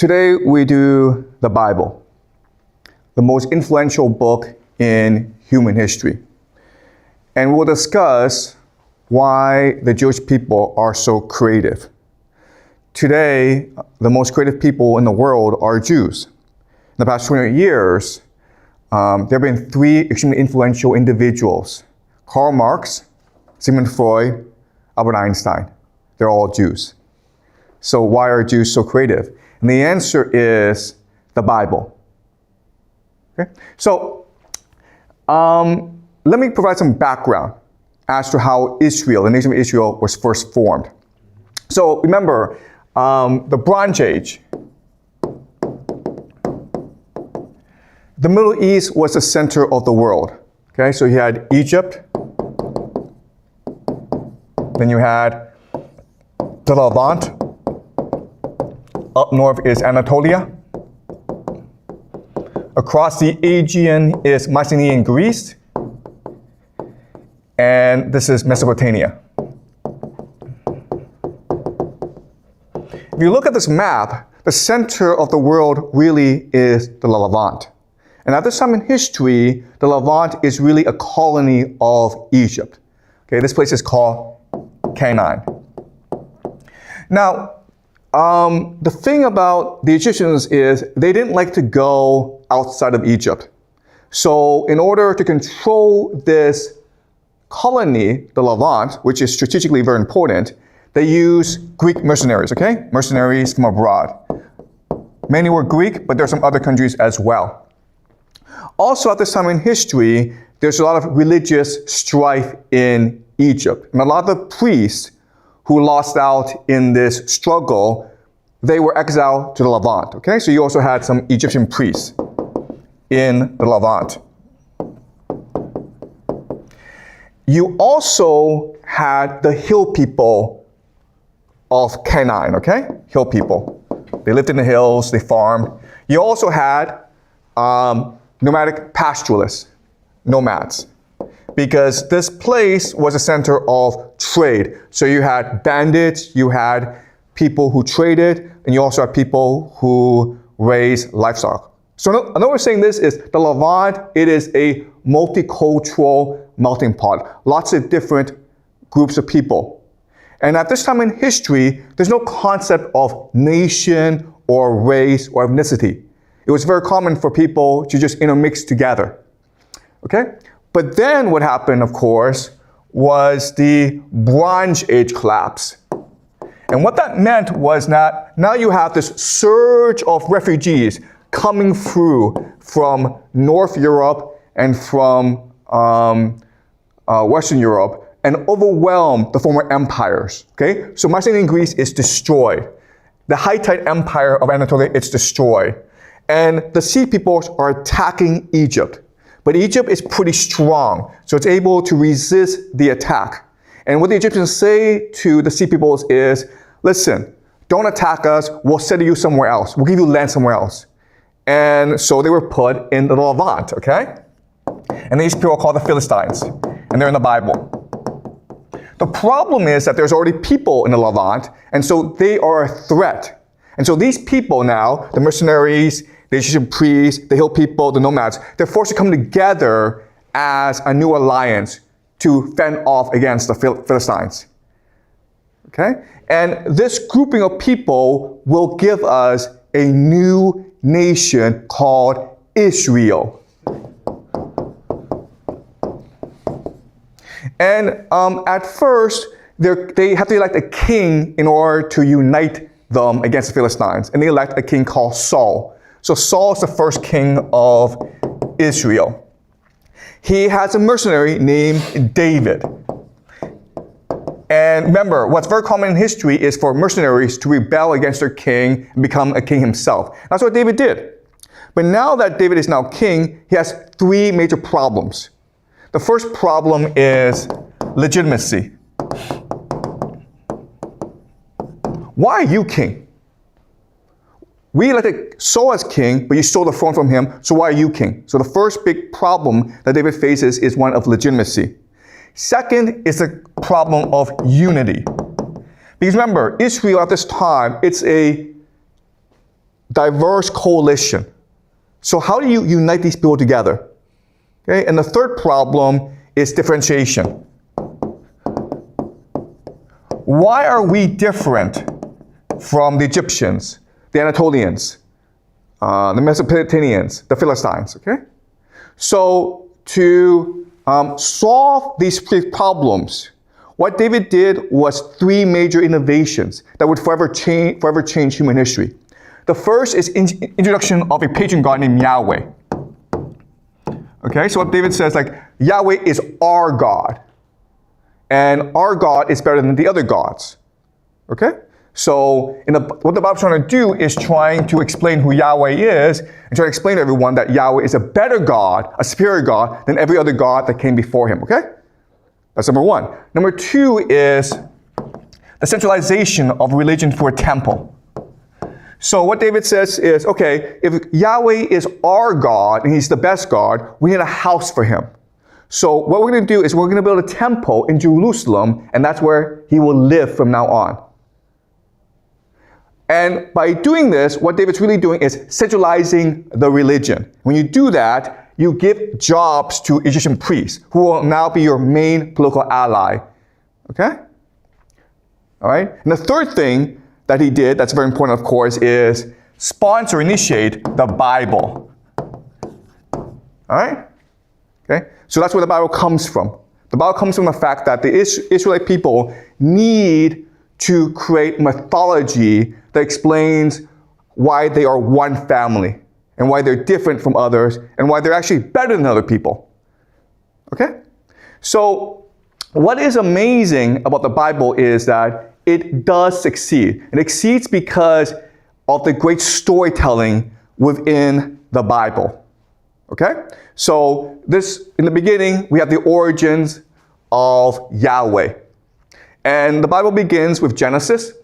Today we do the Bible, the most influential book in human history. And we'll discuss why the Jewish people are so creative. Today, the most creative people in the world are Jews. In the past 20 years, there have been three extremely influential individuals: Karl Marx, Sigmund Freud, Albert Einstein. They're all Jews. So why are Jews so creative? And the answer is the Bible. Okay? So let me provide some background as to how Israel, the nation of Israel, was first formed. So remember, the Bronze Age, the Middle East was the center of the world. Okay, so you had Egypt, then you had the Levant, up north is Anatolia, across the Aegean is Mycenaean Greece, and this is Mesopotamia. If you look at this map, the center of the world really is the Levant. And at this time in history, the Levant is really a colony of Egypt. Okay, this place is called Canaan. Now, the thing about the Egyptians is they didn't like to go outside of Egypt. So in order to control this colony, the Levant, which is strategically very important, they use Greek mercenaries, okay? Mercenaries from abroad. Many were Greek, but there are some other countries as well. Also at this time in history, there's a lot of religious strife in Egypt. And a lot of the priests who lost out in this struggle, they were exiled to the Levant, okay? So you also had some Egyptian priests in the Levant. You also had the hill people of Canaan, okay? Hill people. They lived in the hills, they farmed. You also had nomadic pastoralists, nomads, because this place was a center of trade. So you had bandits, you had people who traded, and you also had people who raised livestock. So another way of saying this is the Levant, it is a multicultural melting pot. Lots of different groups of people. And at this time in history, there's no concept of nation or race or ethnicity. It was very common for people to just intermix together. Okay? But then what happened, of course, was the Bronze Age collapse. And what that meant was that now you have this surge of refugees coming through from North Europe and from Western Europe and overwhelm the former empires. Okay? So Mycenaean Greece is destroyed. The Hittite Empire of Anatolia is destroyed. And the sea peoples are attacking Egypt. But Egypt is pretty strong, so it's able to resist the attack. And what the Egyptians say to the sea peoples is, listen, don't attack us, we'll send you somewhere else. We'll give you land somewhere else. And so they were put in the Levant, okay? And these people are called the Philistines, and they're in the Bible. The problem is that there's already people in the Levant, and so they are a threat. And so these people now, the mercenaries, the Egyptian priests, the hill people, the nomads, they're forced to come together as a new alliance to fend off against the Philistines. Okay? And this grouping of people will give us a new nation called Israel. And at first, they have to elect a king in order to unite them against the Philistines. And they elect a king called Saul. So Saul is the first king of Israel. He has a mercenary named David. And remember, what's very common in history is for mercenaries to rebel against their king and become a king himself. That's what David did. But now that David is now king, he has three major problems. The first problem is legitimacy. Why are you king? We elected Saul as king, but you stole the throne from him, so why are you king? So the first big problem that David faces is one of legitimacy. Second is the problem of unity. Because remember, Israel at this time, it's a diverse coalition. So how do you unite these people together? Okay, and the third problem is differentiation. Why are we different from the Egyptians, the Anatolians, the Mesopotamians, the Philistines? Okay, so to solve these three problems, what David did was three major innovations that would forever change human history. The first is introduction of a patron god named Yahweh. Okay, so what David says, like, Yahweh is our God, and our God is better than the other gods. Okay, so what the Bible's trying to do is trying to explain who Yahweh is, and try to explain to everyone that Yahweh is a better God, a superior God, than every other God that came before him. Okay, that's number one. Number two is the centralization of religion for a temple. So what David says is, okay, if Yahweh is our God and he's the best God, we need a house for him. So what we're going to do is we're going to build a temple in Jerusalem, and that's where he will live from now on. And by doing this, what David's really doing is centralizing the religion. When you do that, you give jobs to Egyptian priests, who will now be your main political ally. Okay? All right? And the third thing that he did, that's very important, of course, is sponsor, initiate the Bible. All right? Okay? So that's where the Bible comes from. The Bible comes from the fact that the Israelite people need to create mythology that explains why they are one family, and why they're different from others, and why they're actually better than other people. Okay? So what is amazing about the Bible is that it does succeed. It succeeds because of the great storytelling within the Bible. Okay? So in the beginning, we have the origins of Yahweh. And the Bible begins with Genesis.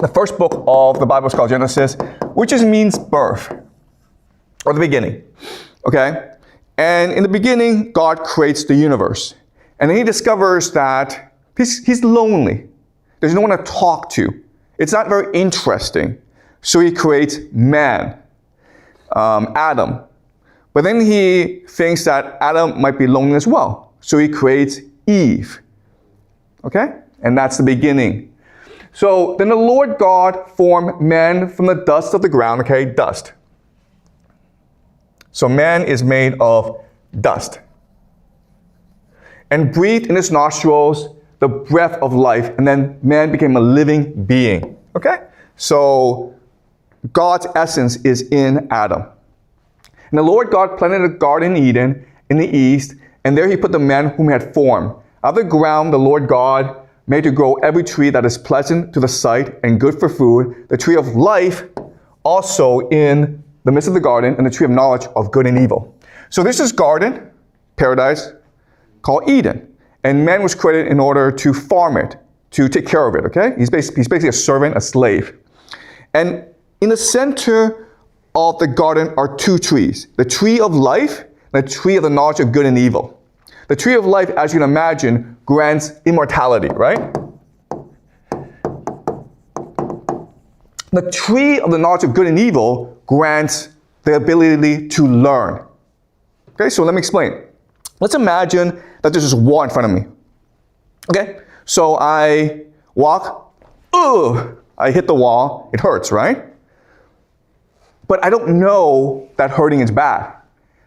The first book of the Bible is called Genesis, which just means birth, or the beginning. Okay? And in the beginning, God creates the universe. And then he discovers that he's lonely. There's no one to talk to. It's not very interesting. So he creates man, Adam. But then he thinks that Adam might be lonely as well. So he creates Eve. Okay? And that's the beginning. So then the Lord God formed man from the dust of the ground. Okay? Dust. So man is made of dust. And breathed in his nostrils the breath of life, and then man became a living being. Okay? So God's essence is in Adam. And the Lord God planted a garden in Eden in the east, and there he put the man whom he had formed. Out of the ground the Lord God made to grow every tree that is pleasant to the sight and good for food, the tree of life also in the midst of the garden, and the tree of knowledge of good and evil. So this is garden, paradise, called Eden. And man was created in order to farm it, to take care of it, okay? He's basically a servant, a slave. And in the center of the garden are two trees, the tree of life and the tree of the knowledge of good and evil. The tree of life, as you can imagine, grants immortality, right? The tree of the knowledge of good and evil grants the ability to learn. Okay, so let me explain. Let's imagine that there's this wall in front of me. Okay, so I walk, I hit the wall, it hurts, right? But I don't know that hurting is bad.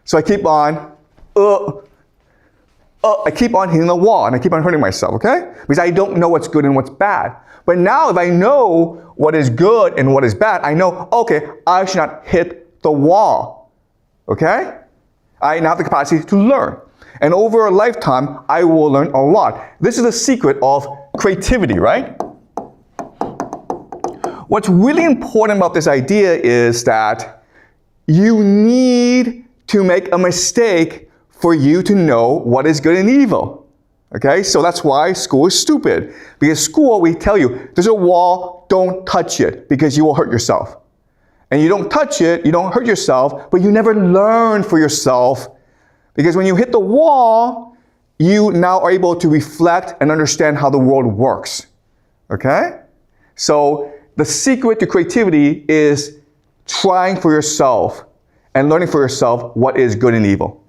So I keep on, I keep on hitting the wall, and I keep on hurting myself, okay? Because I don't know what's good and what's bad. But now if I know what is good and what is bad, I know, okay, I should not hit the wall, okay? I now have the capacity to learn. And over a lifetime, I will learn a lot. This is the secret of creativity, right? What's really important about this idea is that you need to make a mistake for you to know what is good and evil. Okay, so that's why school is stupid. Because school, we tell you, there's a wall, don't touch it, because you will hurt yourself. And you don't touch it, you don't hurt yourself, but you never learn for yourself. Because when you hit the wall, you now are able to reflect and understand how the world works. Okay? So the secret to creativity is trying for yourself and learning for yourself what is good and evil.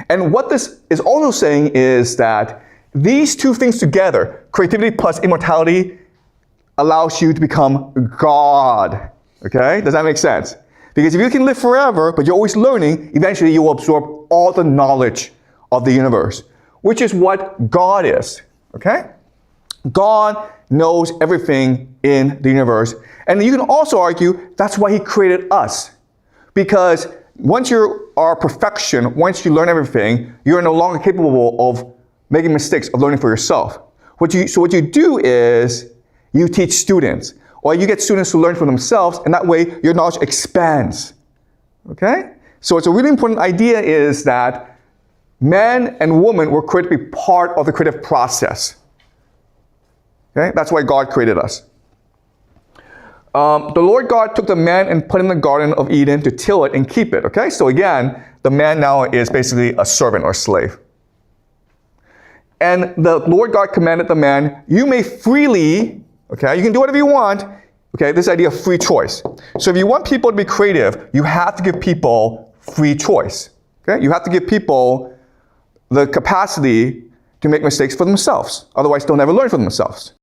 And what this is also saying is that these two things together, creativity plus immortality, allows you to become God. Okay? Does that make sense? Because if you can live forever, but you're always learning, eventually you will absorb all the knowledge of the universe, which is what God is. Okay? God knows everything in the universe. And you can also argue that's why he created us. Because once you are perfection, once you learn everything, you're no longer capable of making mistakes, of learning for yourself. So what you do is you teach students, or you get students to learn for themselves, and that way your knowledge expands. Okay? So it's a really important idea is that man and woman were created to be part of the creative process. Okay? That's why God created us. The Lord God took the man and put him in the Garden of Eden to till it and keep it. Okay? So again, the man now is basically a servant or slave. And the Lord God commanded the man, you may freely, okay, you can do whatever you want. Okay, this idea of free choice. So if you want people to be creative, you have to give people free choice. Okay? You have to give people the capacity to make mistakes for themselves. Otherwise, they'll never learn for themselves.